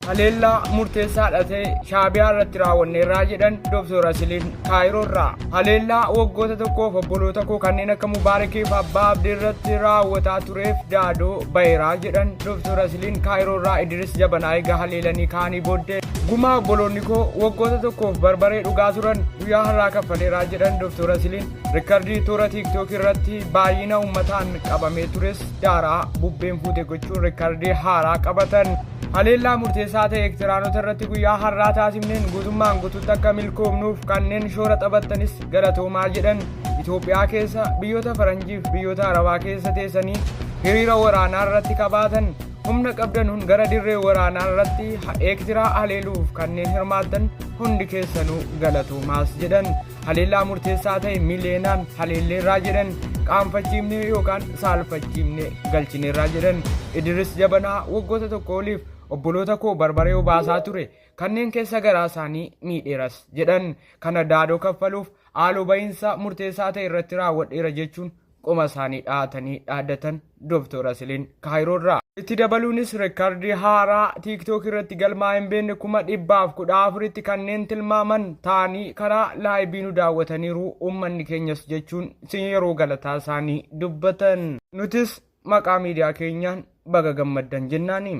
haleellaa murteessaadha ta'e Shaabiyaa irratti raawwanneerraa jedhan Dr. Rasiliin Kaayiroorraa. Haleellaa waggoota tokkoof obboloota koo kanneen akka Mubaarakiif Abbaa Abdii irratti raawwataa tureef daadoo baheeraa jedhan Dr. Rasiliin Kaayiroorraa. Idris Jabanaa egaa haleelanii kaanii booddee gumaa obboloonni koo waggoota tokkoof barbaree dhugaa turan guyyaa har'aa kaffaleeraa jedhan Dr. Rasiliin. Riikardii toora TikTok irratti baay'ina uummataan qabamee tures daaraa bubbeen fuute gochuun riikardii haaraa qabatan. Haleellaa murteessaa ta'e Eertiraanota irratti guyyaa har'aa taasifneen guutummaan guutuutti akka milkoomnuuf kanneen shoora taphattanis galatoomaa jedhan. Itoophiyaa keessa biyyoota faranjiif biyyoota arabaa keessa teessanii hiriira waraanaa irratti qabaatan humna qabdanuun gara dirree waraanaa irratti Eertiraa haleeluuf kanneen hirmaatan hundi keessanuu galatoomaas jedhan. Haleellaa murteessaa ta'e mileenaan haleelleerraa jedhan qaanfachiifnee yookaan saalfachiifnee galchineerraa jedhan. Idris Jabanaa waggoota tokko oliif obboloota koo barbaree obaasaa ture kanneen keessa garaa isaanii miidheeras jedhan. Kana daadoo kaffaluuf haaloo bahiinsa murteessaa ta'e irratti raawwadheera jechuun qoma isaanii dhahatanii dhaaddatan Dr. Rasiliin Kaayiroorraa. Itti dabaluunis riikardii haaraa TikTok irratti galmaa'ee hin beekne 114,000 kanneen tilmaaman ta'anii karaa laayibii nu daawwataniiru uummanni keenyas jechuun yeroo galataa isaanii dubbatan. Nutis maqaa miidiyaa keenyaan baga gammaddan jennaani.